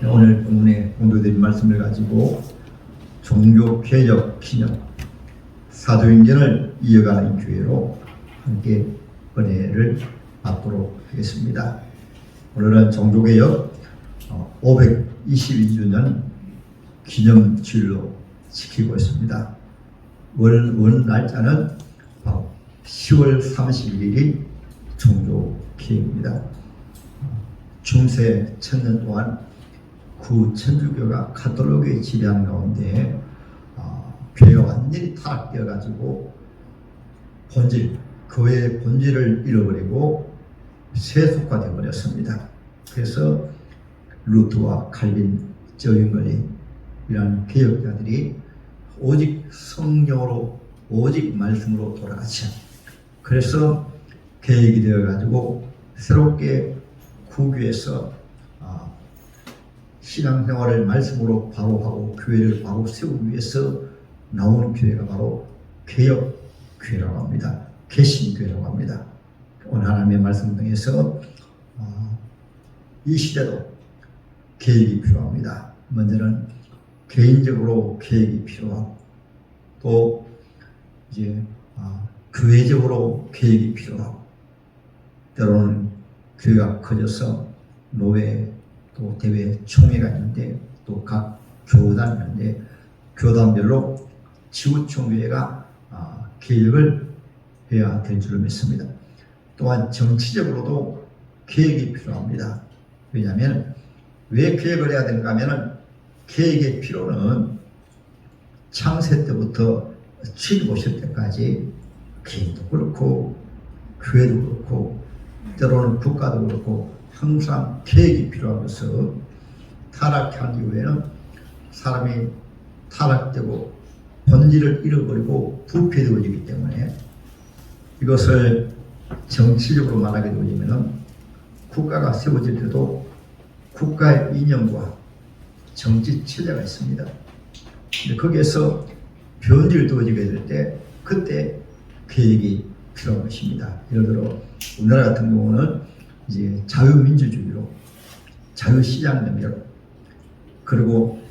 오늘 본문에 공도된 말씀을 가지고 종교개혁 기념 사도행전을 이어가는 교회로 함께 은혜를 받도록 하겠습니다. 오늘은 종교개혁 522주년 기념주일로 지키고 있습니다. 원 날짜는 바로 10월 31일이 종교개혁입니다. 중세 1000년 동안 천주교가 카톨릭의 지배한 가운데 교회가 완전히 타락되어 가지고 교회의 본질을 잃어버리고 세속화되어 버렸습니다. 그래서 루트와 칼빈, 저윙걸리 이런 개혁자들이 오직 성경으로 오직 말씀으로 돌아가자. 그래서 개혁이 되어 가지고 새롭게 구교에서 신앙생활을 말씀으로 바로 하고 교회를 바로 세우기 위해서 나오는 교회가 바로 개혁교회라고 합니다. 개신교회라고 합니다. 오늘 하나님의 말씀 등에서 이 시대도 개혁이 필요합니다. 먼저는 개인적으로 개혁이 필요하고 또 이제 교회적으로 개혁이 필요하고 때로는 교회가 커져서 노회 또 대회 총회가 있는데 또 각 교단이 있는데 교단별로 지구총회가 개혁을 해야 될 줄을 믿습니다. 또한 정치적으로도 개혁이 필요합니다. 왜냐하면 왜 개혁을 해야 되는가 하면 개혁의 필요는 창세 때부터 출입오실 때까지 개인도 그렇고 교회도 그렇고 때로는 국가도 그렇고 항상 계획이 필요하면서 타락한 이후에는 사람이 타락되고 본질을 잃어버리고 부패되어지기 때문에 이것을 정치적으로 말하게 되면 국가가 세워질 때도 국가의 이념과 정치 체제가 있습니다. 근데 거기에서 변질이 되어지게 될 때 그때 계획이 필요한 것입니다. 예를 들어 우리나라 같은 경우는 이제 자유민주주의로 자유시장 연결 그리고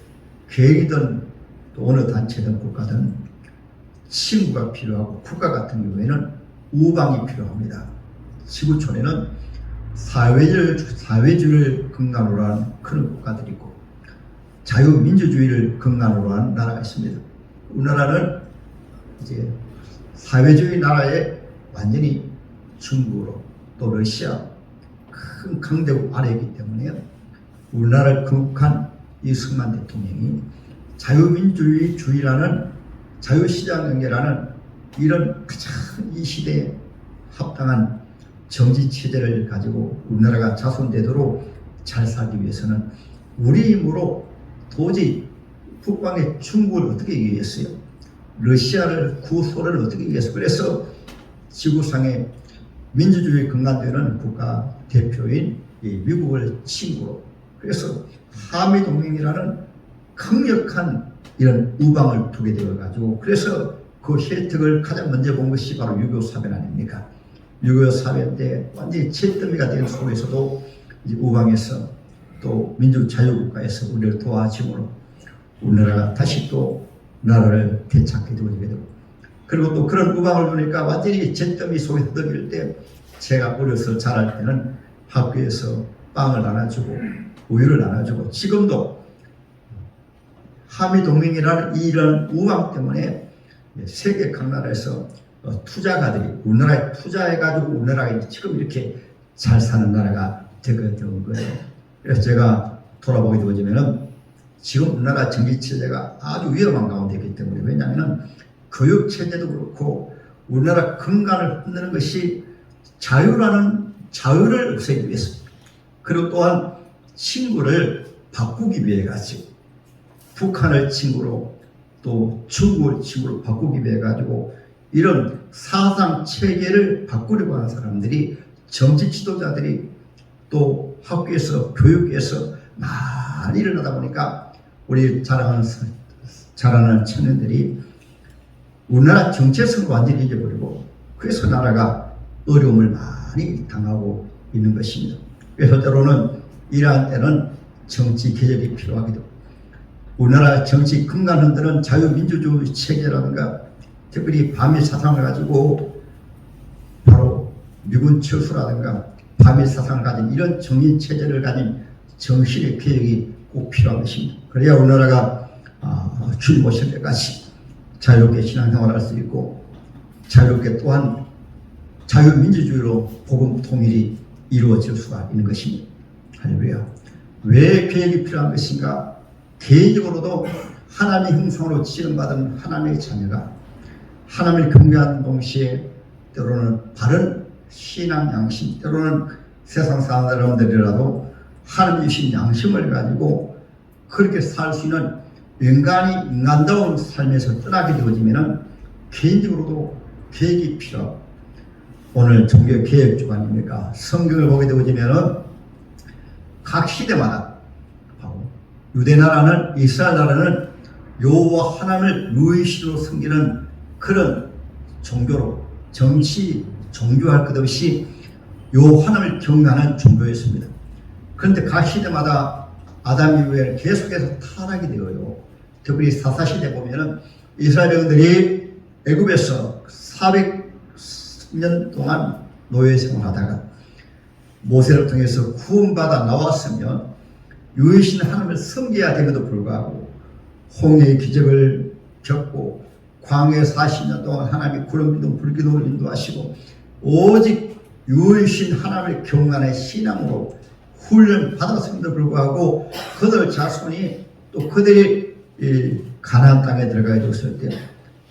계획이든 또 어느 단체든 국가든 친구가 필요하고 국가 같은 경우에는 우방이 필요합니다. 지구촌에는 사회주의를 근간으로 하는 그런 국가들이 있고 자유민주주의를 근간으로 하는 나라가 있습니다. 우리나라는 이제 사회주의 나라에 완전히 중국으로 또 러시아 큰 강대국 아래이기 때문에 우리나라를 건국한 이승만 대통령이 자유민주주의라는 자유시장 연계라는 이런 가장 이 시대에 합당한 정치체제를 가지고 우리나라가 자손되도록 잘 살기 위해서는 우리 힘으로 도저히 북방의 중국을 어떻게 이기겠어요? 러시아를 구소련을 어떻게 이기겠어요? 그래서 지구상의 민주주의 근간되는 국가 대표인 미국을 친구로 그래서 한미동맹이라는 강력한 이런 우방을 두게 되어 가지고 그래서 그 혜택을 가장 먼저 본 것이 바로 6.25 사변 아닙니까? 6.25 사변 때 완전히 잿더미가 된 속에서도 이제 우방에서 또 민주자유국가에서 우리를 도와줌으로 우리나라가 다시 또 나라를 되찾게 되어지게 되고 그리고 또 그런 우방을 보니까 완전히 잿더미 속에 떠들 때 제가 어려서 자랄 때는 학교에서 빵을 나눠주고 우유를 나눠주고 지금도 한미동맹이라는 이런 우방 때문에 세계 각 나라에서 투자가들이 우리나라에 투자해가지고 우리나라가 지금 이렇게 잘 사는 나라가 되게 된 거예요. 그래서 제가 돌아보게 되어지면은 지금 우리나라 정치체제가 아주 위험한 가운데 있기 때문에 왜냐하면 교육체제도 그렇고 우리나라 근간을 흔드는 것이 자유를 없애기 위해서 그리고 또한 친구를 바꾸기 위해 가지고 북한을 친구로 또 중국을 친구로 바꾸기 위해 가지고 이런 사상 체계를 바꾸려고 하는 사람들이 정치 지도자들이 또 학교에서 교육에서 많이 일어나다 보니까 우리 자라는 청년들이 우리나라 정체성을 완전히 잊어버리고 그래서 나라가 어려움을 많이 당하고 있는 것입니다. 그래서 때로는 이러한 때는 정치 개혁이 필요하기도, 우리나라 정치 근간 흔드는 자유민주주의 체계라든가 특별히 반미 사상을 가지고 바로 미군 철수라든가 반미 사상을 가진 이런 정의 체제를 가진 정신의 개혁이 꼭 필요한 것입니다. 그래야 우리나라가 주님 오실 때까지 자유롭게 신앙생활할 수 있고 자유롭게 또한 자유민주주의로 복음 통일이 이루어질 수가 있는 것입니다. 할렐루야. 왜 개혁이 필요한 것인가? 개인적으로도 하나님의 형상으로 지음받은 하나님의 자녀가 하나님을 경배하는 동시에 때로는 바른 신앙 양심, 때로는 세상 사람들이라도 하나님이 주신 양심을 가지고 그렇게 살 수 있는 인간이 인간다운 삶에서 떠나게 되어지면 개인적으로도 계획이 필요하고, 오늘 종교 개혁 주간이니까 성경을 보게 되어지면 각 시대마다 바로 유대 나라는, 이스라엘 나라는 여호와 하나님을 유일신으로 섬기는 그런 종교로, 정치 종교할 것 없이 여호와 하나님을 경배하는 종교였습니다. 그런데 각 시대마다 아담 이후에 계속해서 타락이 되어요. 특히 사사시대 보면은 이스라엘 백성들이 애굽에서 400년 동안 노예 생활하다가 모세를 통해서 구원받아 나왔으면 유일신 하나님을 섬겨야 됨에도 불구하고 홍해의 기적을 겪고 광야에 40년 동안 하나님이 구름 기둥 불 기둥을 인도하시고 오직 유일신 하나님을 경외하는 신앙으로 훈련 받았음에도 불구하고 그들 자손이 또 그들이 가나안 땅에 들어가게 되었을 때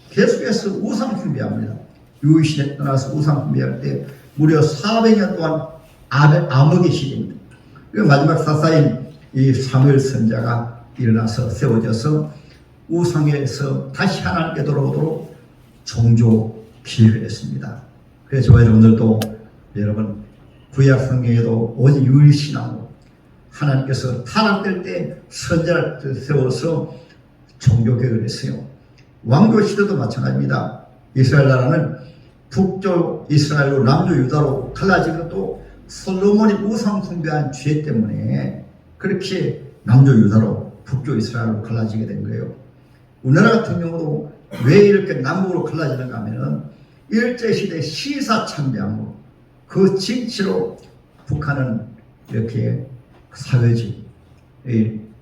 계속해서 우상 숭배합니다. 유일신에 떠나서 우상 숭배할 때 무려 400년 동안 암흑의 시대입니다. 그 마지막 사사인 이 사무엘 선자가 일어나서 세워져서 우상에서 다시 하나님께 돌아오도록 종교 기회를 했습니다. 그래서 저와 여러분들도 여러분 구약 성경에도 오직 유일신앙으로 하나님께서 타락될 때 선자를 세워서 종교개혁을 했어요. 왕조 시대도 마찬가지입니다. 이스라엘 나라는 북쪽 이스라엘로 남쪽 유다로 갈라진 것도 솔로몬이 우상 숭배한 죄 때문에 그렇게 남쪽 유다로 북쪽 이스라엘로 갈라지게 된 거예요. 우리나라 같은 경우도 왜 이렇게 남북으로 갈라지는가 하면은 일제시대 시사참배함으로 그 징치로 북한은 이렇게 사회주의,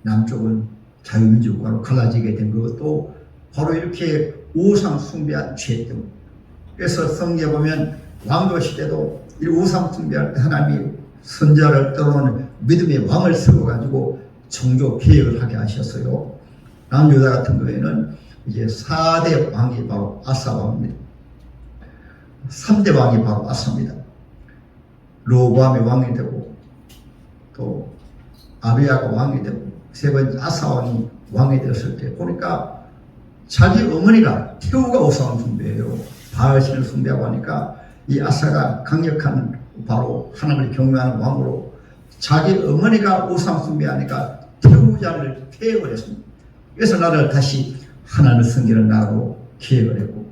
남쪽은 자유민주국가로 갈라지게 된 것도 바로 이렇게 우상 숭배한 죄 때문에. 그래서 성경에 보면 왕조 시대도 이 우상 숭배할 때 하나님이 선자를 떠오르는 믿음의 왕을 세워가지고 종교 개혁을 하게 하셨어요. 남유다 같은 경우에는 이제 4대 왕이 바로 아사 왕입니다. 3대 왕이 바로 아사입니다. 로보암이 왕이 되고 또 아비야가 왕이 되고 세 번째 아사 왕이 되었을 때 보니까 자기 어머니가 태우가 우상 숭배예요. 바알신을 숭배하고 하니까 이 아사가 강력한 바로 하나님을 경외하는 왕으로 자기 어머니가 우상 숭배하니까 태우자를 폐역을 했습니다. 그래서 나라를 다시 하나님을 섬기는 나라로 기획을 했고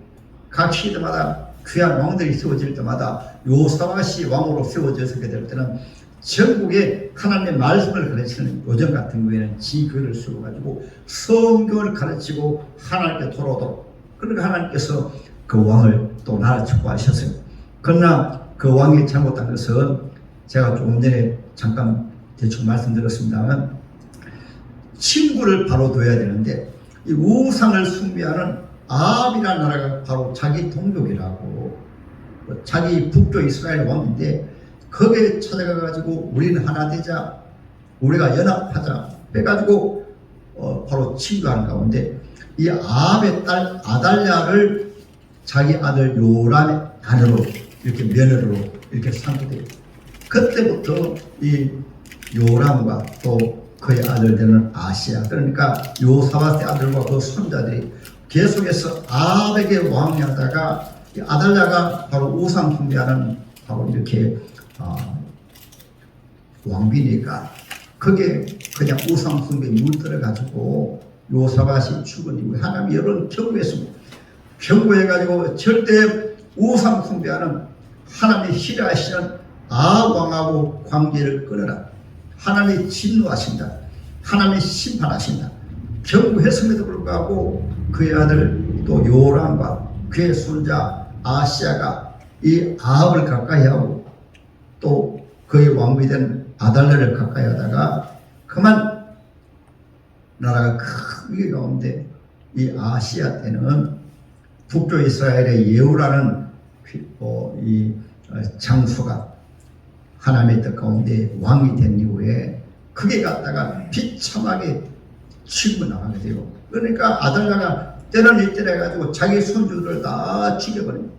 각 시대마다 귀한 왕들이 세워질 때마다 요사밧이 왕으로 세워졌게 될 때는 전국에 하나님의 말씀을 가르치는 요즘 같은 경우에는 지교를 세워가지고 성경을 가르치고 하나님께 돌아오도록, 그러니까 하나님께서 그 왕을 또 나라 축복하셨어요. 그러나 그 왕이 잘못한 것은 제가 조금 전에 잠깐 대충 말씀드렸습니다만 친구를 바로 둬야 되는데 이 우상을 숭배하는 아합이라는 나라가 바로 자기 동족이라고, 자기 북쪽 이스라엘 왕인데 거기에 찾아가가지고 우리는 하나 되자, 우리가 연합하자 해가지고 바로 친구하는 가운데 이 아합의 딸 아달랴를 자기 아들 요람의 아내로 이렇게 며느리로 이렇게 삼게 돼요. 그때부터 이 요람과 또 그의 아들 되는 아시아, 그러니까 요사밧의 아들과 그 손자들이 계속해서 아합에게 왕이하다가 아달랴가 바로 우상 숭배하는 바로 이렇게 왕비니까 그게 그냥 우상 숭배에 물들어 가지고 요사밧이 죽은 이후에 하나님이 여러분 경고했습니다. 경고해가지고 절대 우상 숭배하는 하나님이 싫어하시는 아합 왕하고 관계를 끊어라. 하나님이 진노하신다. 하나님이 심판하신다. 경고했음에도 불구하고 그의 아들 또 요람과 그의 손자 아시아가 이 아합을 가까이하고 또 그의 왕비 된 아달랴를 가까이하다가 그만 나라가 큰 위기 가운데 이 아시아 때는 북쪽 이스라엘의 예후라는 이 장수가 하나님의 뜻 가운데 왕이 된 이후에 그게 갔다가 비참하게 치고 나가게 돼요. 그러니까 아달랴가 때는 이때라 해가지고 자기 손주들을 다 죽여버립니다.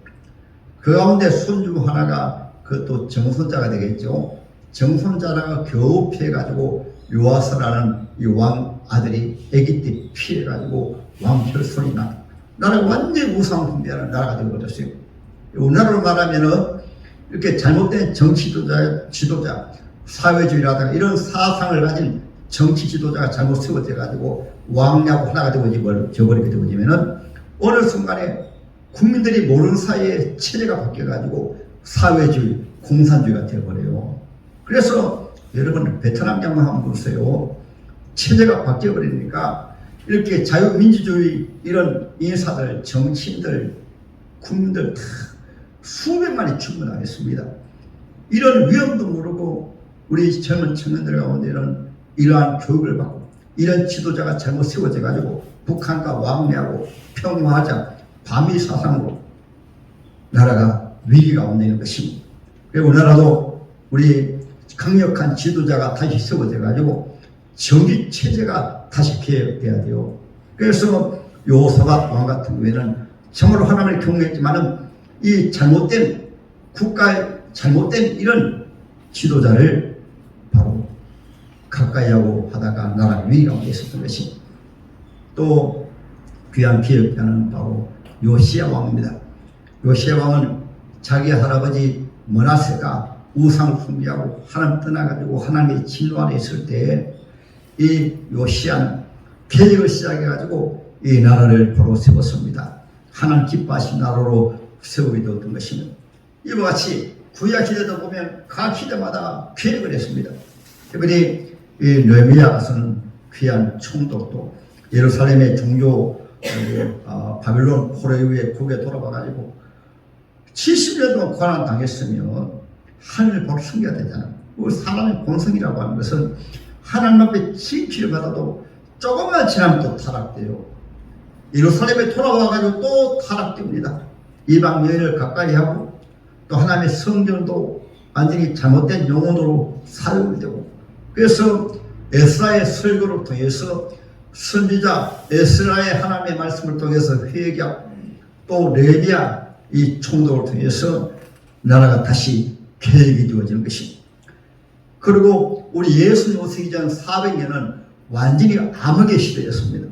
그 가운데 손주 하나가 그것도 정손자가 되겠죠. 정손자가 겨우 피해가지고 요아스라는 이 왕 아들이 아기 때 피해가지고 왕혈손이 나 나라가 완전히 우상숭배하는 나라가 되어버렸어요. 우리나라로 말하면은 이렇게 잘못된 정치 지도자, 사회주의라든가 이런 사상을 가진 정치 지도자가 잘못 세워져가지고 왕냐고 하나가 되어버리게 되어지면은 어느 순간에 국민들이 모르는 사이에 체제가 바뀌어가지고 사회주의, 공산주의가 되어버려요. 그래서 여러분 베트남 양만 한번 보세요. 체제가 바뀌어버리니까 이렇게 자유민주주의 이런 인사들, 정치인들, 국민들 다 수백만이 죽어나겠습니다. 이런 위험도 모르고 우리 젊은 청년들 가운데는 이러한 교육을 받고 이런 지도자가 잘못 세워져 가지고 북한과 왕래하고 평화하자 반미 사상으로 나라가 위기 가운데 있는 것입니다. 그리고 우리나라도 우리 강력한 지도자가 다시 세워져 가지고 정치 체제가 다시 개혁돼야 돼요. 그래서 요사밧 왕 같은 경우에는 정말로 하나님을 경외했지만은 이 잘못된 국가의 잘못된 이런 지도자를 바로 가까이하고 하다가 나라 위기 가운데 있었던 것이 또 귀한 기억자는 바로 요시야 왕입니다. 요시야 왕은 자기 할아버지 므낫세가 우상을 숭배하고 하나님 떠나가지고 하나님의 진노 안에 있을 때 이 요시야는 개혁을 시작해가지고 이 나라를 바로 세웠습니다. 하나님 기뻐하신 나라로 세우게 되었던 것입니다. 이와 같이 구약 시대도 보면 각 시대마다 개혁을 했습니다. 특별히 이 느헤미야서는 귀한 총독도 예루살렘의 종교 바빌론 포로 이후에 국에 돌아와가지고 70년 동안 고난 당했으면 하늘을 바로 숨겨야 되잖아요. 사람의 본성이라고 하는 것은 하나님 앞에 지키를 받아도 조금만 지나면 또 타락돼요. 예루살렘에 돌아와가지고 또 타락됩니다. 이방 여인을 가까이 하고 또 하나님의 성전도 완전히 잘못된 용언으로 사용이 되고 그래서 에스라의 설교를 통해서 선지자 에스라의 하나님의 말씀을 통해서 회개하고 또 느헤미야 이 총독을 통해서 나라가 다시 개혁이 되어지는 것입니다. 그리고 우리 예수님 오시기 전 400년은 완전히 암흑의 시대였습니다.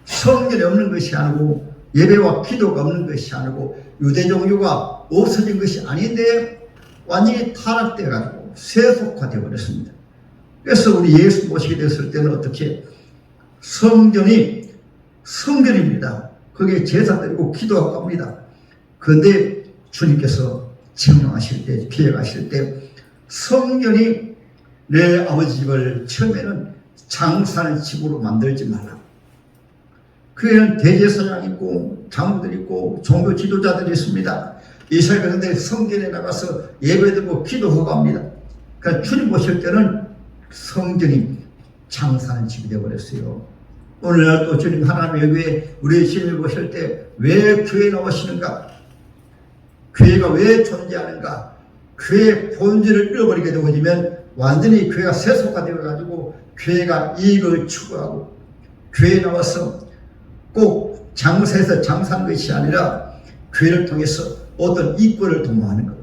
성전이 없는 것이 아니고 예배와 기도가 없는 것이 아니고 유대 종교가 없어진 것이 아닌데 완전히 타락되어가지고 세속화되어 버렸습니다. 그래서 우리 예수 모시게 됐을 때는 어떻게 성전이 성전입니다. 그게 제사 드리고 기도하고 합니다. 그런데 주님께서 증명하실 때, 기획하실 때 성전이 내 아버지 집을 처음에는 장사하는 집으로 만들지 말라. 그에는 대제사장 있고 장로들 있고 종교 지도자들이 있습니다. 이스라엘 백성들이 성전에 나가서 예배드리고 기도하고 합니다. 그러니까 주님 보실 때는 성전이 장사하는 집이 되어버렸어요. 오늘날 또 주님 하나님 여기에 우리 주님을 보실 때 왜 교회에 나오시는가? 교회가 왜 존재하는가? 교회의 본질을 잃어버리게 되어지면 완전히 교회가 세속화되어가지고 교회가 이익을 추구하고 교회에 나와서 꼭 장사에서 장사하는 것이 아니라 교회를 통해서 어떤 이권을 도모하는 것.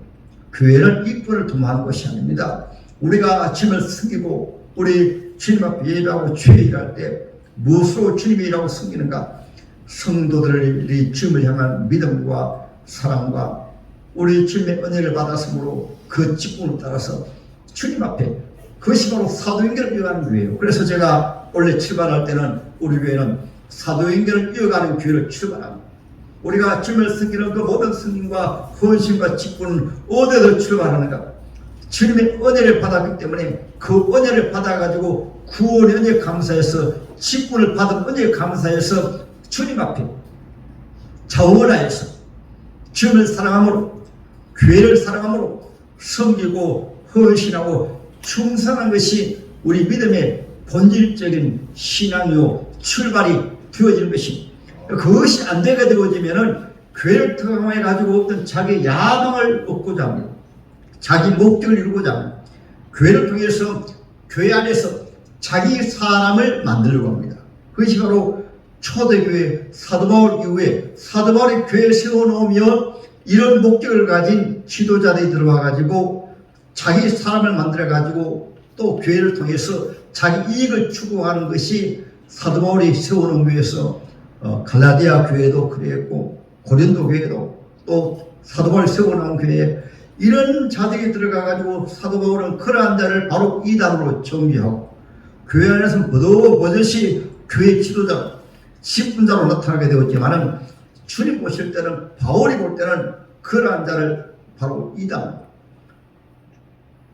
교회는 이권을 도모하는 것이 아닙니다. 우리가 주님을 섬기고 우리 주님 앞에 예배하고 주의 일할 때 무엇으로 주님이라고 섬기는가? 성도들이 주님을 향한 믿음과 사랑과 우리 주님의 은혜를 받았으므로 그 직분을 따라서 주님 앞에 그것이 바로 사도행전을 이어가는 교회예요. 그래서 제가 원래 출발할 때는 우리 교회는 사도행전을 이어가는 교회를 출발합니다. 우리가 주님을 섬기는 그 모든 승인과 헌신과 직분은 어디서 출발하는가? 주님의 은혜를 받았기 때문에 그 은혜를 받아가지고 구원 은혜 감사해서 직분을 받은 은혜 감사해서 주님 앞에 자원하여서 주님을 사랑함으로 교회를 사랑함으로 섬기고 헌신하고 충성한 것이 우리 믿음의 본질적인 신앙이요 출발이 되어지는 것입니다. 그것이 안 되게 되어지면은 교회를 통해 가지고 어떤 자기 야망을 얻고자 합니다. 자기 목적을 이루고자 합니다. 교회를 통해서 교회 안에서 자기 사람을 만들려고 합니다. 그것이 바로 초대교회 사도바울 이후에 사도바울이 교회를 세워놓으며 이런 목적을 가진 지도자들이 들어와 가지고 자기 사람을 만들어 가지고 또 교회를 통해서 자기 이익을 추구하는 것이 사도바울이 세워놓은 교회에서 갈라디아 교회도 그랬고 고린도 교회도 또 사도바울이 세워놓은 교회에 이런 자들이 들어가 가지고 사도바울은 그러한 자를 바로 이단으로 정죄하고 교회 안에서 버젓이 교회 지도자 직분자로 나타나게 되었지만은 주님 보실 때는 바울이 볼 때는 그러한 자를 바로 이단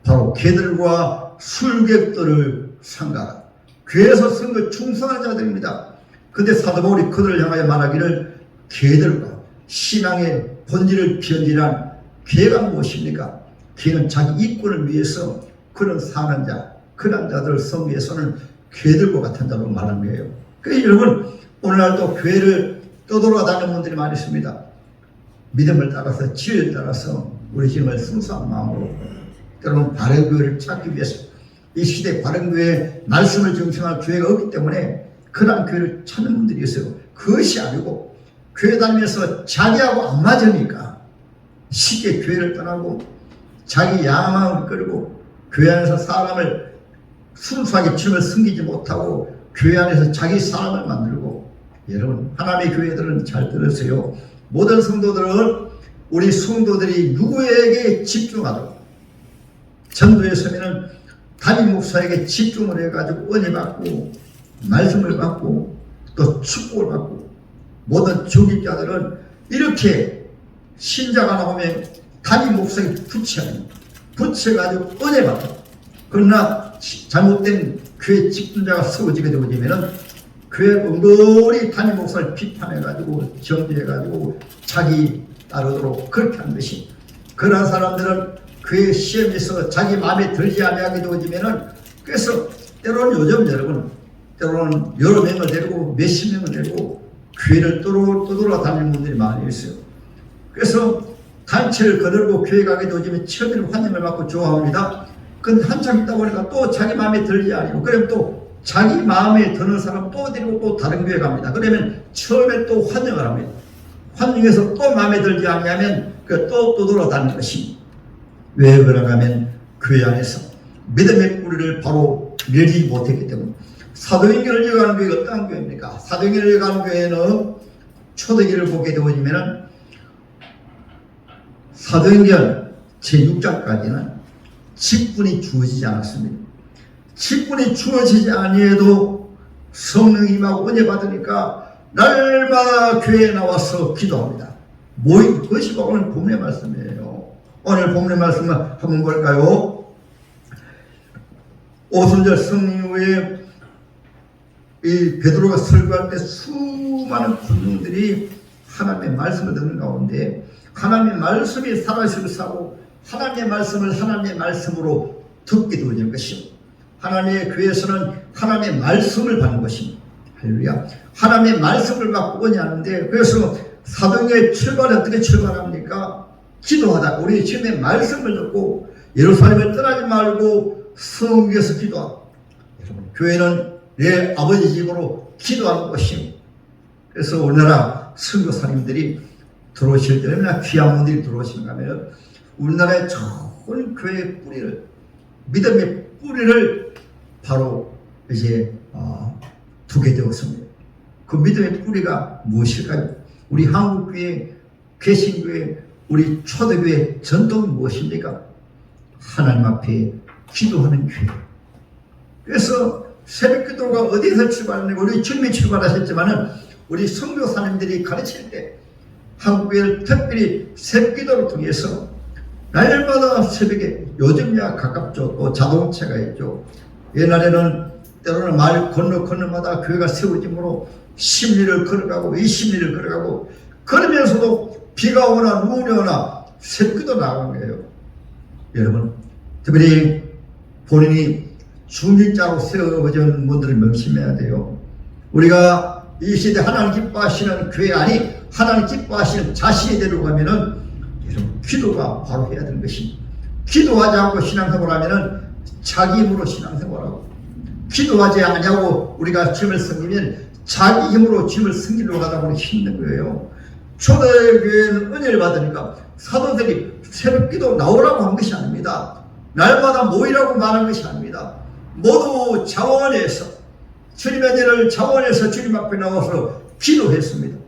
바로 개들과 술객들을 상가라 교회에서 선거 충성한 자들입니다. 근데 사도 바울이 그들을 향하여 말하기를 개들과 신앙의 본질을 변질한 개가 무엇입니까? 개는 자기 이권을 위해서 그런 사는 자 그런 자들을 섬기해서는 개들과 같은 자로 말하는 거예요. 그래서 여러분 오늘날도 교회를 떠돌아다니는 분들이 많이 있습니다. 믿음을 따라서 지혜를 따라서 우리 힘을 순수한 마음으로 여러분 바른 교회를 찾기 위해서 이 시대 바른 교회에 말씀을 정착할 교회가 없기 때문에 그런 교회를 찾는 분들이 있어요. 그것이 아니고 교회 다니면서 자기하고 안 맞으니까 쉽게 교회를 떠나고 자기 야망을 끌고 교회 안에서 사람을 순수하게 주님을 섬기지 못하고 교회 안에서 자기 사람을 만들고 여러분 하나님의 교회들은 잘 들으세요. 모든 성도들은 우리 성도들이 누구에게 집중하도록 전도에 서면은 담임 목사에게 집중을 해가지고 은혜 받고 말씀을 받고 또 축복을 받고 모든 중직자들은 이렇게 신자가 나오면 담임 목사에게 붙여가지고 은혜 받고 그러나 잘못된 교회 직분자가 세워지게 되면은 교회 은근히 담임 목사를 비판해가지고 정죄해가지고 자기 따르도록 그렇게 한 것이 그러한 사람들은 교회 시험에서 자기 마음에 들지 아니하게 되어지면은 그래서 때로는 요즘 여러분 때로는 여러 명을 데리고 몇십 명을 데리고 교회를 떠돌아다니는 분들이 많이 있어요. 그래서 단체를 거들고 교회 가게 되어지면 처음에는 환영을 받고 좋아합니다. 근데 한참 있다 보니까 또 자기 마음에 들지 아니고 그러면 또 자기 마음에 드는 사람 또 데리고 또 다른 교회 갑니다. 그러면 처음에 또 환영을 합니다. 환영해서 또 마음에 들지 않냐면 또 떠돌아다니는 것입니다. 왜 그런가 하면 교회 안에서 믿음의 뿌리를 바로 내리지 못했기 때문에 사도행전을 이어가는 교회가 어떠한 교회입니까? 사도행전을 이어가는 교회는 초대기를 보게 되어지면 사도행전 제6장까지는 직분이 주어지지 않았습니다. 직분이 주어지지 아니해도 성령이 임하고 은혜 받으니까 날마다 교회에 나와서 기도합니다. 그것이 오늘 본문의 말씀이에요. 오늘 본문의 말씀을 한번 볼까요? 오순절 성령 후에 이 베드로가 설교할 때 수많은 군중들이 하나님의 말씀을 듣는 가운데 하나님의 말씀이 살아있으고 하나님의 말씀을 하나님의 말씀으로 듣게 되어지는 것입니다. 하나님의 교회에서는 하나님의 말씀을 받는 것입니다. 할렐루야. 하나님의 말씀을 받고 은혜하는데 그래서 사도행전의 출발이 어떻게 출발합니까? 기도하다. 우리 주님의 말씀을 듣고 예루살렘을 떠나지 말고 성경에서 기도하고 여러분 교회는 내 아버지 집으로 기도하는 것입니다. 그래서 우리나라 선교사님들이 들어오실 때 얼마나 귀한 분들이 들어오시는가 하면 우리나라의 좋은 교회의 뿌리를 믿음의 뿌리를 바로 이제 두게 되었습니다. 그 믿음의 뿌리가 무엇일까요? 우리 한국교회, 개신교회, 우리 초대교회 전통이 무엇입니까? 하나님 앞에 기도하는 교회. 그래서 새벽기도가 어디서 출발하는가? 우리 주님이 출발하셨지만은 우리 선교사님들이 가르칠 때 한국교회를 특별히 새벽기도를 통해서 날마다 새벽에 요즘야 가깝죠. 또 자동차가 있죠. 옛날에는 때로는 말 건너마다 교회가 세워지므로 심리를 걸어가고 이 심리를 걸어가고 그러면서도 비가 오나 눈이 오나 새벽기도 나간 거예요. 여러분, 특별히 본인이 중직자로 세워진 분들을 명심해야 돼요. 우리가 이 시대 하나님 기뻐하시는 교회 아니 하나님 기뻐하시는 자신이 되려가면은 여러분 기도가 바로 해야 되는 것입니다. 기도하지 않고 신앙생활을 하면은 자기 힘으로 신앙생활하고 기도하지 않냐고 우리가 주님을 섬기면 자기 힘으로 주님을 섬기려고 하다 보니 힘든 거예요. 초대교회는 은혜를 받으니까 사도들이 새벽기도 나오라고 한 것이 아닙니다. 날마다 모이라고 말한 것이 아닙니다. 모두 자원해서 주님의 일을 자원해서 주님 앞에 나와서 기도했습니다.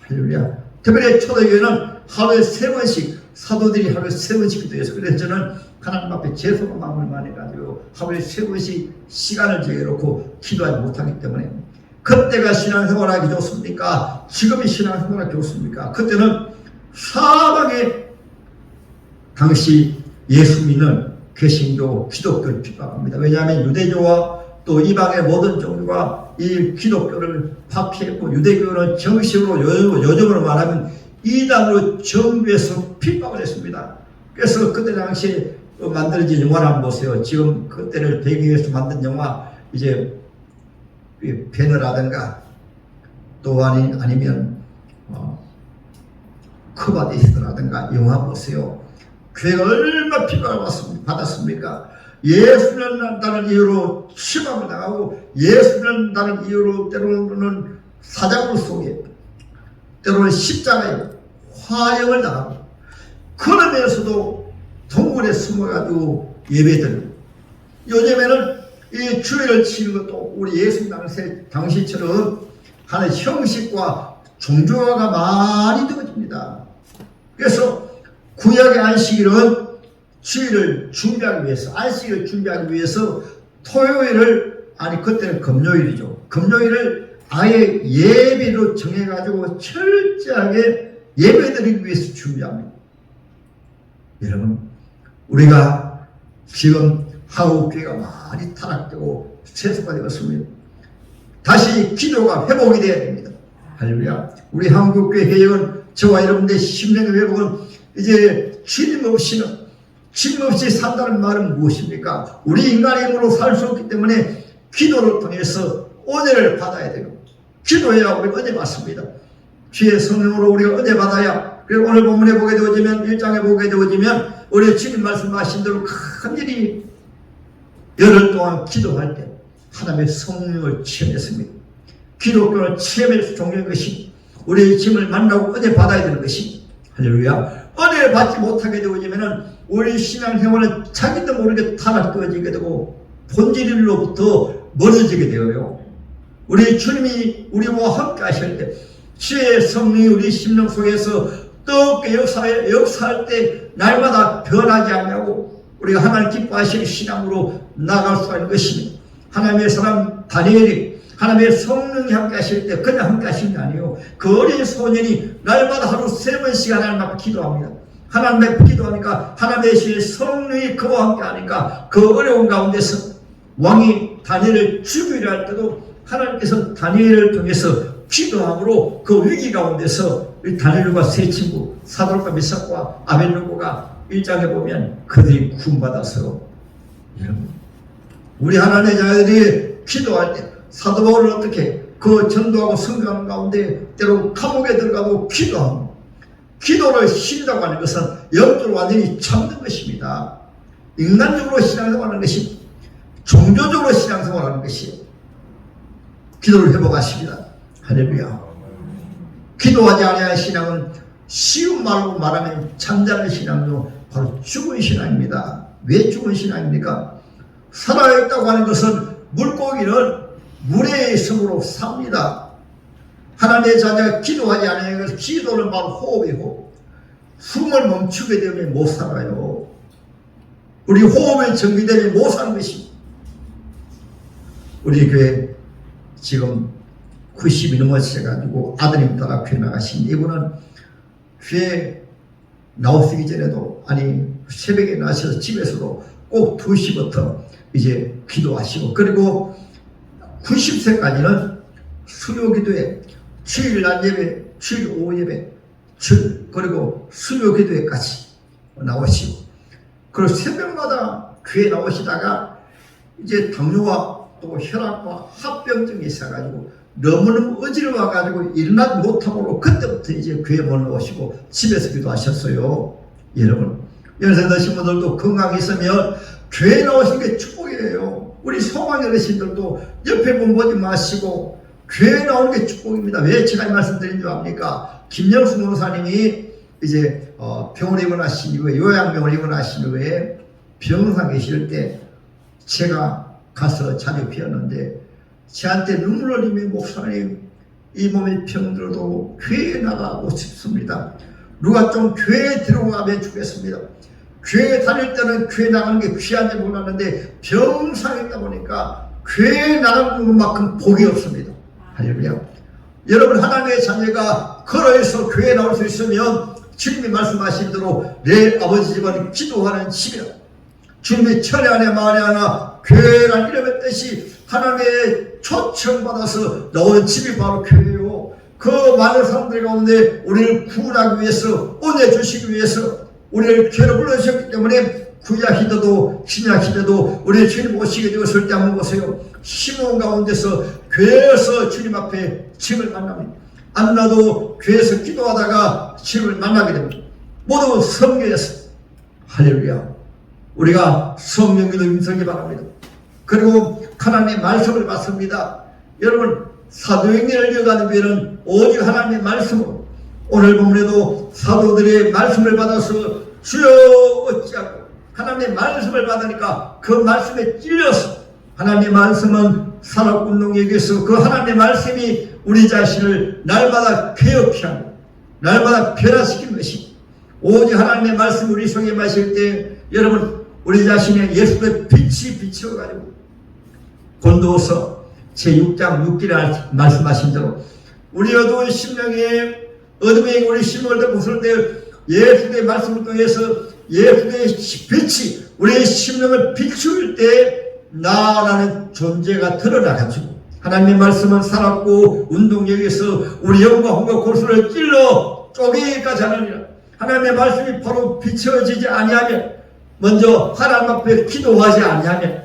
할렐루야. 특별히 초대교회는 하루에 3번씩 사도들이 하루에 3번씩 기도해서 그래서 저는 하나님 앞에 죄송한 마음을 많이 가지고 하루에 3번씩 시간을 정해놓고 기도하지 못하기 때문에 그때가 신앙생활하기 좋습니까? 지금이 신앙생활하기 좋습니까? 그때는 사방에 당시 예수 믿는 개신교, 기독교를 핍박합니다. 왜냐하면 유대교와 또 이방의 모든 종교가 이 기독교를 파피했고 유대교는 정식으로 요즘으로 말하면 이단으로 정부에서 핍박을 했습니다. 그래서 그때 당시에 만들어진 영화를 한번 보세요. 지금 그때를 배경해서 만든 영화 이제 배너라든가 또 아니면 커바디스라든가 영화 보세요. 교회가 얼마나 핍박을 받았습니까? 예수는 난다는 이유로 시험을 당하고 예수는 난다는 이유로 때로는 사자굴 속에 때로는 십자가에 화형을 당하고 그러면서도 동굴에 숨어가지고 예배드리고 요즘에는 이 주일을 치는 것도 우리 예수 당시처럼 하는 형식과 종교화가 많이 되어집니다. 그래서 구약의 안식일은 주일을 준비하기 위해서 안식일을 준비하기 위해서 토요일을 아니 그때는 금요일이죠. 금요일을 아예 예배로 정해가지고 철저하게 예배드리기 위해서 준비합니다. 여러분 우리가 지금 한국교회가 많이 타락되고 세속화 되었습니다. 다시 기도가 회복이 되어야 됩니다. 할렐루야. 우리 한국교회 회역은 저와 여러분들의 심령의 회복은 이제 주님 없이 산다는 말은 무엇입니까? 우리 인간의 힘으로 살 수 없기 때문에 기도를 통해서 은혜를 받아야 되고 기도해야 우리가 은혜 받습니다. 주의 성령으로 우리가 은혜 받아야 그리고 오늘 본문에 보게 되어지면 1장에 보게 되어지면 우리 주님 말씀하신 대로 큰일이 열흘 동안 기도할 때 하나님의 성령을 체험했습니다. 기독교를 체험해서 종료한 것이 우리의 짐을 만나고 은혜 받아야 되는 것이 할렐루야. 은혜를 받지 못하게 되어지면 우리 신앙생활은 자기도 모르게 타락되어지게 되고 본질로부터 멀어지게 되어요. 우리 주님이 우리와 함께 하실 때 주의 성령이 우리 심령 속에서 뜨겁게 역사할 때 날마다 변하지 않냐고 우리가 하나님 기뻐하시는 신앙으로 나아갈 수 있는 것입니다. 하나님의 사람 다니엘이 하나님의 성령이 함께 하실 때 그냥 함께 하시는 게 아니에요. 그 어린 소년이 날마다 하루 3번씩 하나님 앞에 기도합니다. 하나님 앞에 기도하니까 하나님의 성령이 그와 함께 하니까 그 어려운 가운데서 왕이 다니엘을 죽이려 할 때도 하나님께서 다니엘을 통해서 기도함으로 그 위기 가운데서 다니엘과 세 친구 사드락과 메삭과 아벳느고가 1장에 보면 그들이 구원받아서 여러분 우리 하나님의 자녀들이 기도할 때 사도 바울은 어떻게 그 전도하고 선교하는 가운데 때로 감옥에 들어가고 기도하고 기도를 신다고 하는 것은 영적으로 완전히 참는 것입니다. 인간적으로 신앙생활하는 것이 종교적으로 신앙생활하는 것이 기도를 회복하십니다. 할렐루야. 기도하지 않아야 신앙은 쉬운 말로 말하면 잠자는 신앙도 바로 죽은 신앙입니다. 왜 죽은 신앙입니까? 살아있다고 하는 것은 물고기는 물의 숨으로 삽니다. 하나님의 자녀가 기도하지 않아야 해서 기도는 바로 호흡이고 숨을 멈추게 되면 못 살아요. 우리 호흡이 정비되면 못 사는 것입니다. 우리 교회 지금 90이 넘어셔가지고 아드님 따라 교회 나가신 이분은 교회 나오시기 전에도 아니 새벽에 나셔서 집에서도 꼭 2시부터 이제 기도하시고 그리고 90세까지는 수요기도회, 주일 낮 예배, 주일 오후 예배, 그리고 수요기도회까지 나오시고, 그리고 새벽마다 교회 나오시다가 이제 당뇨와 또 혈압과 합병증이 있어가지고 너무너무 어지러워가지고 일어나지 못하고 그때부터 이제 교회 못 나오시고 집에서 기도하셨어요. 여러분, 연세 드신 분들도 건강이 있으면 교회 나오신 게 축복이에요. 우리 소망 어르신들도 옆에 분 보지 마시고 교회 나오는 게 축복입니다. 왜 제가 이 말씀 드린 줄 압니까? 김영수 목사님이 이제 병원에 입원하신 이후에, 요양병원에 입원하신 이후에 병상 계실 때 제가 가서 자주 뵈었는데 저한테 눈물 흘리며 목사님, 이 몸이 병들어도 교회에 나가고 싶습니다. 누가 좀 교회에 들어가면 좋겠습니다. 교회 다닐 때는 교회 나가는 게 귀한지 몰랐는데 병상에 있다 보니까 교회 나가는 것만큼 복이 없습니다. 할렐루야. 여러분, 하나님의 자녀가 걸어서 교회에 나올 수 있으면 주님이 말씀하신 대로 내 아버지 집은 기도하는 집이라. 주님이 천에 하나 만에 하나 교회란 이름의 뜻이 하나님의 초청받아서 나온 집이 바로 교회요. 그 많은 사람들 가운데 우리를 구원하기 위해서, 은혜 주시기 위해서 우리를 교회로 불러주셨기 때문에 구약 시대도 신약 시대도 우리 주님 오시게 되었을 때 한번 보세요. 시몬 가운데서 교회에서 주님 앞에 주님을 만납니다. 안 나도 교회에서 기도하다가 주님을 만나게 됩니다. 모두 성경에서. 할렐루야. 우리가 성령 기도 임성기 바랍니다. 그리고 하나님의 말씀을 받습니다. 여러분, 사도행전을 이어가는 길은 오직 하나님의 말씀으로, 오늘 본문에도 사도들의 말씀을 받아서 주여 어찌하고 하나님의 말씀을 받으니까 그 말씀에 찔려서, 하나님의 말씀은 산업운동에게서 그 하나님의 말씀이 우리 자신을 날마다 개혁케 하고 날마다 변화시키는 것이, 오직 하나님의 말씀 우리 속에 마실 때 여러분, 우리 자신의 예수의 빛이 비추어가지고, 본도서 제6장 6절에 말씀하신 대로 우리 어두운 심령에 어둠에 우리 심령을 부술 때 예수의 말씀을 통해서 예수의 빛이 우리의 심령을 비출 때 나라는 존재가 드러나가지고, 하나님의 말씀은 살았고 운동력에서 우리 영과 혼과 골수를 찔러 쪼개기까지 하느니라. 하나님의 말씀이 바로 비춰지지 아니하면, 먼저 하나님 앞에 기도하지 아니하면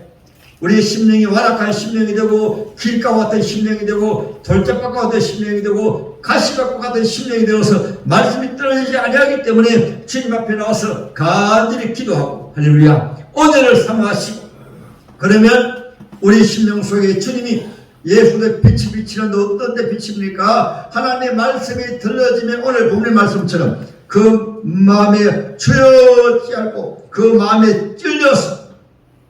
우리의 심령이 완악한 심령이 되고 길가와 같은 심령이 되고 돌짝밭과 같은 심령이 되고 가시밭과 같은 심령이 되어서 말씀이 떨어지지 아니하기 때문에 주님 앞에 나와서 간절히 기도하고, 할렐루야, 은혜를 사모하시고, 그러면 우리 심령 속에 주님이 예수의 빛이 비치는데 어떤 데 비칩니까? 하나님의 말씀이 들려지면 오늘 본문의 말씀처럼 그 마음에 주여지 않고 그 마음에 찔려서,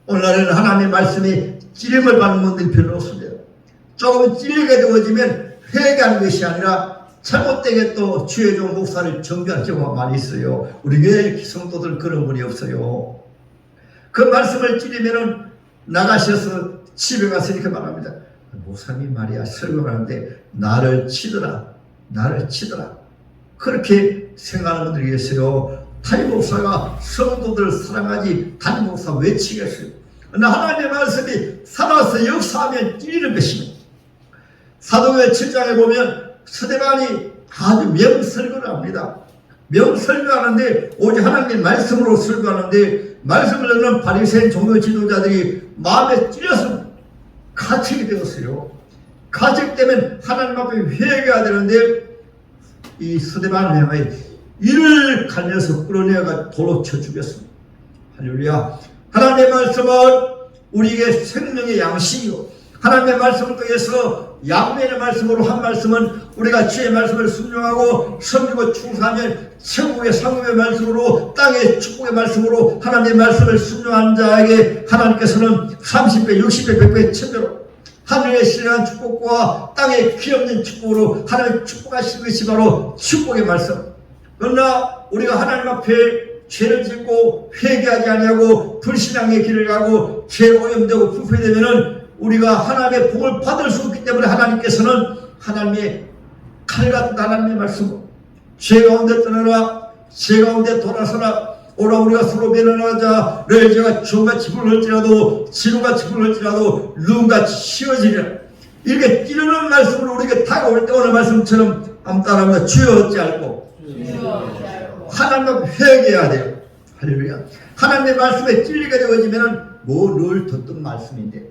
오늘날에는 하나님의 말씀이 찔림을 받는 분들이 별로 없습니다. 조금 찔리게 되어지면 회개하는 것이 아니라 잘못되게 또 주의 종 목사를 정죄하는 경우가 많이 있어요. 우리 교회 성도들 그런 분이 없어요. 그 말씀을 찔리면은 나가셔서 집에 가서 이렇게 말합니다. 목사님 말이야, 설교를 하는데 나를 치더라. 그렇게 생각하는 분들이 계세요. 담임 목사가 성도들 사랑하지 담임 목사 왜 치겠어요? 그러나 하나님의 말씀이 살아서 역사하면 찔리는 것입니다. 사도행전 7장에 보면 스데반이 아주 명설교를 합니다. 명설교하는데 오직 하나님의 말씀으로 설교하는데, 말씀을 듣는 바리새인 종교 지도자들이 마음에 찔려서 가책이 되었어요. 가책되면 하나님 앞에 회개해야 되는데 이 스데반을 향하여 이를 갈려서 끌어내어가 돌로 쳐 죽였습니다. 할렐루야. 하나님의 말씀은 우리에게 생명의 양식이고, 하나님의 말씀을 통해서 양면의 말씀으로 한 말씀은 우리가 주의 말씀을 순종하고 섬기고 충성하면 천국의 상급의 말씀으로, 땅의 축복의 말씀으로 하나님의 말씀을 순종한 자에게 하나님께서는 30배, 60배, 100배, 1000배로 하늘의 신령한 축복과 땅의 귀없는 축복으로 하나님 축복하신 것이 바로 축복의 말씀. 그러나 우리가 하나님 앞에 죄를 짓고 회개하지 아니하고 불신앙의 길을 가고 죄로 오염되고 부패되면은 우리가 하나님의 복을 받을 수 없기 때문에 하나님께서는 하나님의 칼 같은 하나님의 말씀으로 죄 가운데 떠나라, 죄 가운데 돌아서라, 오라 우리가 서로 변론하자. 너희 죄가 주같이 불을지라도 지루같이 불을지라도 눈같이 씌워지리라. 이렇게 찌르는 말씀으로 우리에게 다가올 때 오늘 말씀처럼 한번 따라합니다. 주여 어찌할꼬 하나님 앞에 회개해야 돼요. 할렐루야. 하나님의 말씀에 찔리게 되어지면 뭐 늘 듣던 말씀인데,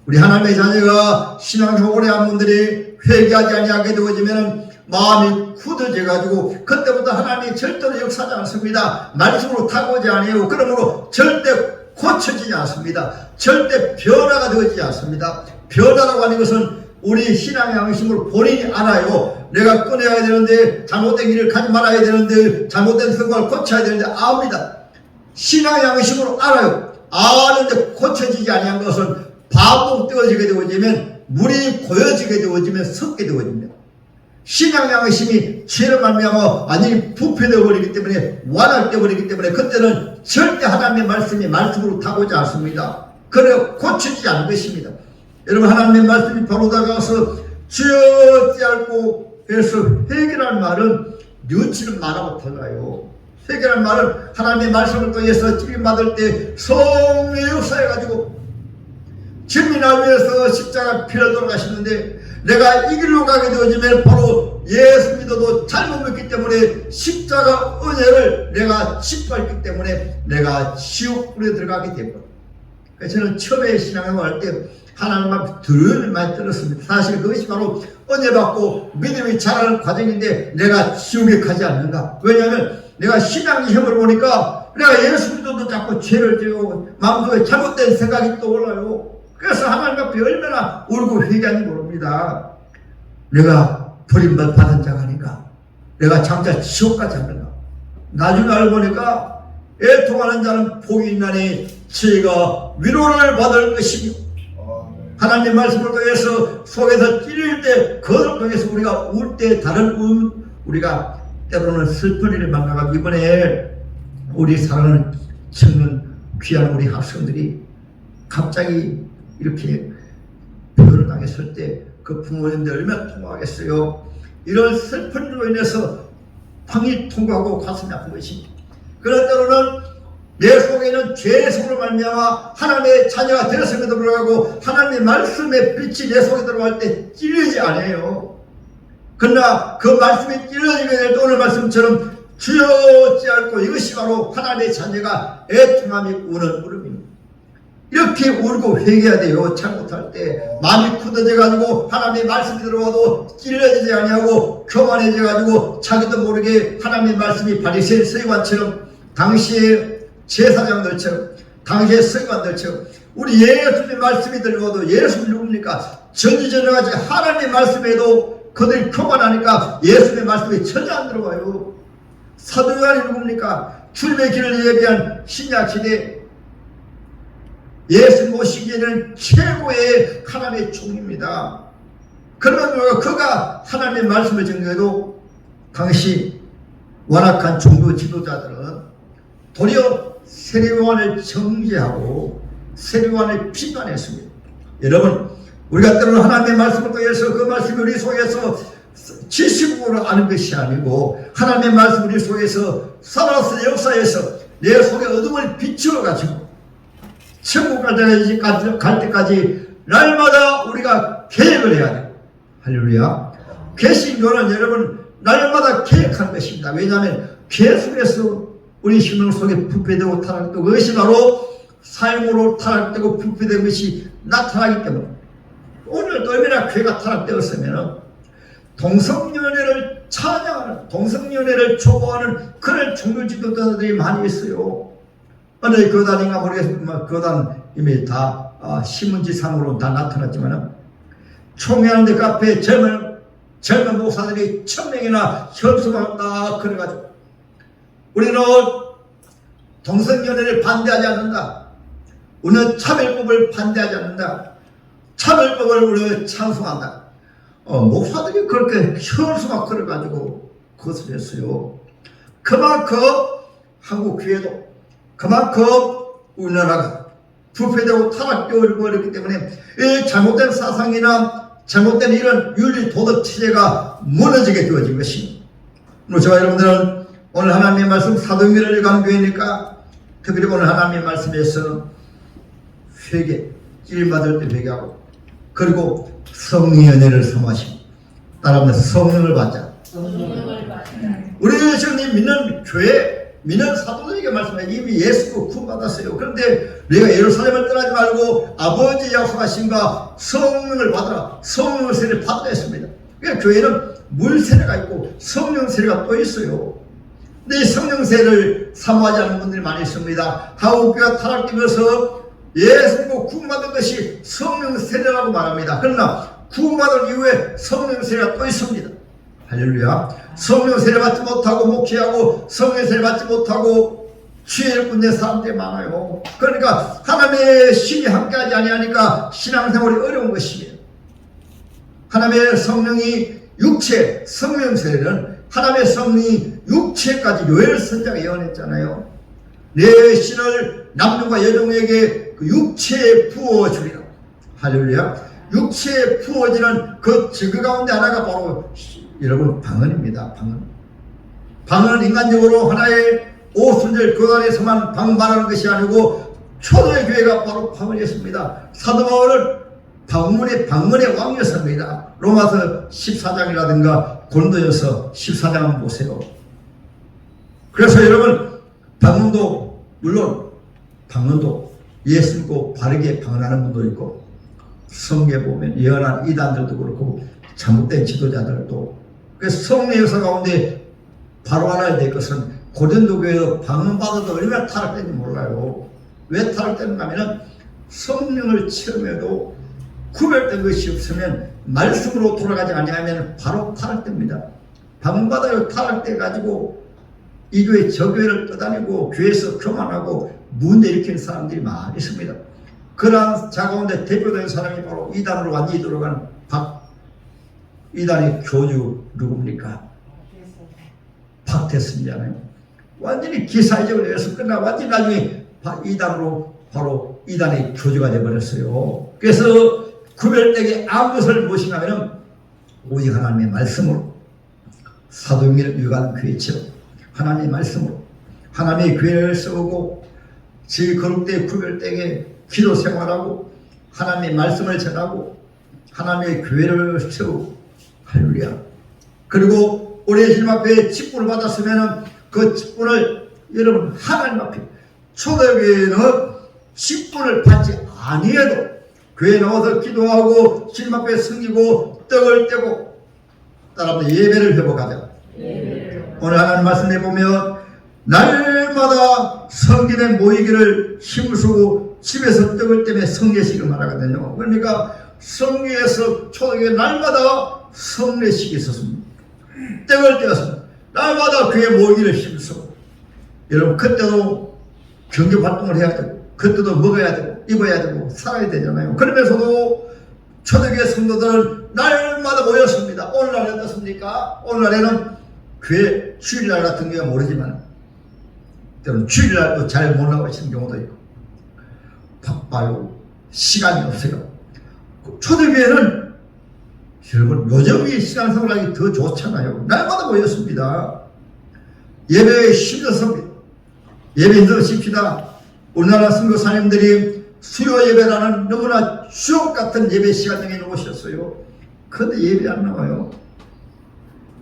우리 하나님의 자녀가 신앙생활 오래 한 분들이 회개하지 아니하게 되어지면 마음이 굳어져 가지고 그때부터 하나님이 절대로 역사하지 않습니다. 말씀으로 타고오지 아니하고 그러므로 절대 고쳐지지 않습니다. 절대 변화가 되어지지 않습니다. 변화라고 하는 것은 우리 신앙의 양심으로 본인이 알아요. 내가 끊어야 되는데, 잘못된 길을 가지 말아야 되는데, 잘못된 생각을 고쳐야 되는데 압니다. 신앙의 양심으로 알아요. 아는데 고쳐지지 아니한 것은 반복되어지게 되어지면, 물이 고여지게 되어지면 섞게 되어집니다. 신앙의 양심이 죄를 말미암아 완전히 부패되어 버리기 때문에, 완화되어 버리기 때문에 그때는 절대 하나님의 말씀이 말씀으로 타고지 않습니다. 그래 고쳐지지 않는 것입니다. 여러분, 하나님의 말씀이 바로 다가와서 주여 어찌할꼬 해서 회개라는 말은 뉘우치는 말하고 달라요. 회개라는 말은 하나님의 말씀을 통해서 찔림받을 때 성령의 역사해가지고 주님을 위해서 십자가 피를 돌아가시는데, 내가 이 길로 가게 되어지면 바로 예수 믿어도 잘못 믿기 때문에 십자가 은혜를 내가 짓밟기 때문에 내가 지옥불에 들어가게 되거든요. 그래서 저는 처음에 신앙생활 할 때 하나님 앞에 늘 많이 들었습니다. 사실 그것이 바로 은혜 받고 믿음이 자라는 과정인데, 내가 지옥에 가지 않는가? 왜냐하면 내가 신앙의 힘을 보니까 내가 예수 믿어도 자꾸 죄를 지고 마음속에 잘못된 생각이 떠올라요. 그래서 하나님 앞에 얼마나 울고 회개하는지 모릅니다. 내가 버림받은 자가 아닌가? 내가 장차 지옥 가지 않는가? 나중에 알고 보니까 애통하는 자는 복이 있나니 저희가 위로를 받을 것이며, 하나님 말씀을 통해서 속에서 찔릴 때 그것을 통해서 우리가 울 때 다른 우리가 때로는 슬픈 일을 만나가, 이번에 우리 사랑하는 청년 귀한 우리 학생들이 갑자기 이렇게 변을 당했을 때 그 부모님들 얼마나 통화하겠어요. 이런 슬픈 일로 인해서 방이 통과하고 가슴이 아픈 것입니다. 그런 때로는 내 속에는 죄의 속으로 말미암아 하나님의 자녀가 되었음에도 불구하고 하나님의 말씀의 빛이 내 속에 들어갈 때 찔리지 않아요. 그러나 그 말씀이 찔러지게 될 때 오늘 말씀처럼 주여 어찌할꼬, 이것이 바로 하나님의 자녀가 애통함이 우는 울음입니다. 이렇게 울고 회개해야 돼요. 잘못할 때 마음이 굳어져 가지고 하나님의 말씀이 들어와도 찔러지지 아니하고 교만해져 가지고 자기도 모르게 하나님의 말씀이 바리새인 서기관처럼, 당시의 제사장들처럼, 당시의 서기관들처럼 우리 예수님의 말씀이 들어와도, 예수님 누굽니까? 전지전능하지 하나님의 말씀에도 그들이 교만하니까 예수님의 말씀이 전혀 안 들어와요. 사도 요한이 누굽니까? 주님의 길을 예비한 신약시대 예수님 오시기에는 최고의 하나님의 종입니다. 그러면 그가 하나님의 말씀을 전해도 당시 완악한 종교 지도자들은 도리어 세례요한을 정죄하고 세례요한을 비판했습니다. 여러분, 우리가 때로는 하나님의 말씀을 통해서 그 말씀이 우리 속에서 지식으로 아는 것이 아니고 하나님의 말씀 우리 속에서 살아서 역사에서 내 속에 어둠을 비추어 가지고 천국 갈 때까지 날마다 우리가 계획을 해야 돼요. 할렐루야. 개신교는 여러분 날마다 계획하는 것입니다. 왜냐하면 계속해서 우리 심령 속에 부패되고 타락되고, 그것이 바로 삶으로 타락되고 부패된 것이 나타나기 때문에, 오늘도 얼마나 교회가 타락되었으면 동성연애를 찬양하는, 동성연애를 촉구하는 그런 종교 지도자들이 많이 있어요. 어느 교단인가 모르겠지만 교단 이미 다 신문지상으로 다 나타났지만, 총회하는데 그 앞에 젊은 목사들이 1000명이나 현수막 딱 그래가지고 우리는 동성연애를 반대하지 않는다. 우리는 차별법을 반대하지 않는다. 차별법을 우리는 찬송한다. 목사들이 그렇게 현수막 그래가지고 그것을 했어요. 그만큼 한국 교회도, 그만큼 우리나라가 부패되고 타락되어 버렸기 때문에 이 잘못된 사상이나 잘못된 이런 윤리 도덕 체제가 무너지게 되어진 것입니다. 저와 여러분들은 오늘 하나님의 말씀 사도행전을 읽은 교회니까 특별히 오늘 하나님의 말씀에서는 회개, 찔림받을 때 회개하고, 그리고 성령의 은혜를 사모하시고 따라하면서 성령을 받자. 우리 지금 믿는 교회, 믿는 사도들에게 말씀해 이미 예수로 구원받았어요. 그런데 내가 예루살렘을 떠나지 말고 아버지 약속하신가 성령을 받으라, 성령 세례를 받으라 했습니다. 그러니까 교회는 물 세례가 있고 성령 세례가 또 있어요. 근데 이 성령 세례를 사모하지 않는 분들이 많이 있습니다. 한국교회가 타락되면서 예수로 구원받은 것이 성령 세례라고 말합니다. 그러나 구원받은 이후에 성령 세례가 또 있습니다. 할렐루야. 성령 세례 받지 못하고 목회하고 성령 세례 받지 못하고 지혜를 꾼는 사람들이 많아요. 그러니까 하나님의 신이 함께하지 아니하니까 신앙생활이 어려운 것입니다. 하나님의 성령이 육체, 성령 세례는 하나님의 성령이 육체까지 요엘 선자가 예언했잖아요. 내 신을 남녀와 여종에게 그 육체에 부어주리라. 할렐루야. 육체에 부어지는 그 증거 가운데 하나가 바로 여러분 방언입니다. 방언은 인간적으로 하나의 오순절 교단에서만 방언하는 것이 아니고 초대의 교회가 바로 방언이었습니다. 사도 바울은 방언의 왕이었습니다. 로마서 14장이라든가 고린도전서 14장을 보세요. 그래서 여러분 방언도 물론 방언도 예수 믿고 바르게 방언하는 분도 있고 성경에 보면 예언한 이단들도 그렇고 잘못된 지도자들도 그래서 성령의 역사 가운데 바로 알아야 될 것은 고린도 교회도 방언받아도 얼마나 타락된지 몰라요. 왜 타락되는가 하면 성령을 체험해도 구별된 것이 없으면 말씀으로 돌아가지 아니하면 바로 타락됩니다. 방언받아요 타락돼 가지고 이 교회 저 교회를 떠다니고 교회에서 교만하고 문제 일으키는 사람들이 많이 있습니다. 그러한 자 가운데 대표된 사람이 바로 이단으로 완전히 들어간 이단의 교주 누굽니까? 박태순이잖아요. 완전히 기사회적을 해서 끝나고 완전히 나중에 이단으로 바로 이단의 교주가 되어버렸어요. 그래서 구별되게 아무 것을 무엇인가면 오직 하나님의 말씀으로 사도행전을 유익하는 교회처럼 하나님의 말씀으로 하나님의 교회를 세우고 제 거룩되게 구별되게 기도 생활하고 하나님의 말씀을 전하고 하나님의 교회를 세우고 할렐루야. 그리고 우리의 주님 앞에 직분을 받았으면 그 직분을 여러분 하나님 앞에 초대교회는 직분을 받지 아니해도 교회에 나와서 기도하고 주님 앞에 섬기고 떡을 떼고 따라서 예배를 회복하자. 오늘 하나님 말씀에 보면 날마다 성전에 모이기를 힘을 쓰고 집에서 떡을 떼며 성례식을 말하거든요. 그러니까 성교에서 초대교회 날마다 성례식이 있었습니다. 떡을 떼어서 날마다 교회 모이기를 힘쓰고 여러분 그때도 경제 활동을 해야 되고 그때도 먹어야 되고 입어야 되고 살아야 되잖아요. 그러면서도 초대교회 성도들은 날마다 모였습니다. 오늘날은 어떻습니까? 오늘날에는 교회 주일날 같은 경우는 모르지만 때로는 주일날도 잘 못 나오시는 경우도 있고 바빠요. 시간이 없어요. 초대교회는 여러분 요즘이 시간 생활하기 더 좋잖아요. 날마다 모였습니다. 예배에 힘들었습니다. 예배 힘들으십시다. 우리나라 선교사님들이 수요 예배라는 너무나 주옥 같은 예배 시간 중에 오셨어요. 그런데 예배 안 나와요.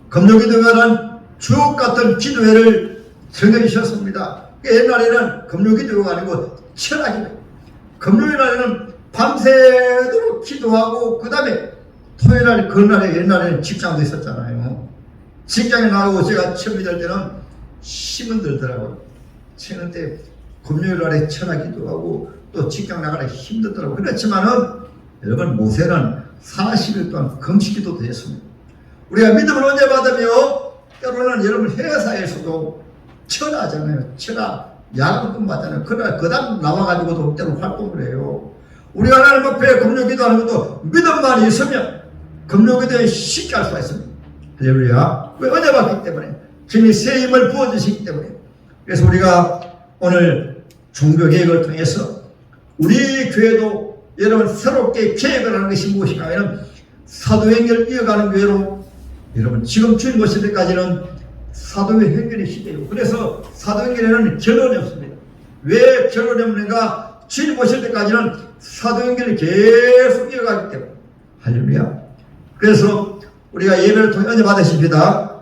금요기도회는 주옥 같은 기도회를 정해주셨습니다. 옛날에는 금요기도회가 아니고 철학이에요. 금요일날에는 밤새도록 기도하고 그 다음에 토요일날 그날에 옛날에는 직장도 있었잖아요. 직장에 나가고 제가 처음 믿을 때는 힘은 들더라고요. 치는 때 금요일날에 천하 기도하고 또 직장 나가라 힘들더라고요. 그렇지만은 여러분 모세는 40일 동안 금식 기도도 했습니다. 우리가 믿음을 언제 받으며 때로는 여러분 회사에서도 천하잖아요. 천하 야간금 받잖아요. 그러나 그 다음 나와가지고도 때로 활동을 해요. 우리가 하나님 앞에 금요기도 하는 것도 믿음만 있으면 금요기도에 쉽게 할 수가 있습니다. 할렐루야. 왜 은혜 받기 때문에 주님이 새 힘을 부어주시기 때문에. 그래서 우리가 오늘 종교개혁을 통해서 우리 교회도 여러분 새롭게 계획을 하는 것이 무엇인가 하면 사도행전을 이어가는 교회로 여러분 지금 주님 오실 때까지는 사도의 행전의 시대예요. 그래서 사도행전에는 결론이 없습니다. 왜 결론이 없는가? 주님 오실 때까지는 사도행전을 계속 이어가기 때문에 할렐루야. 그래서 우리가 예배를 통해 은혜 받으십니다.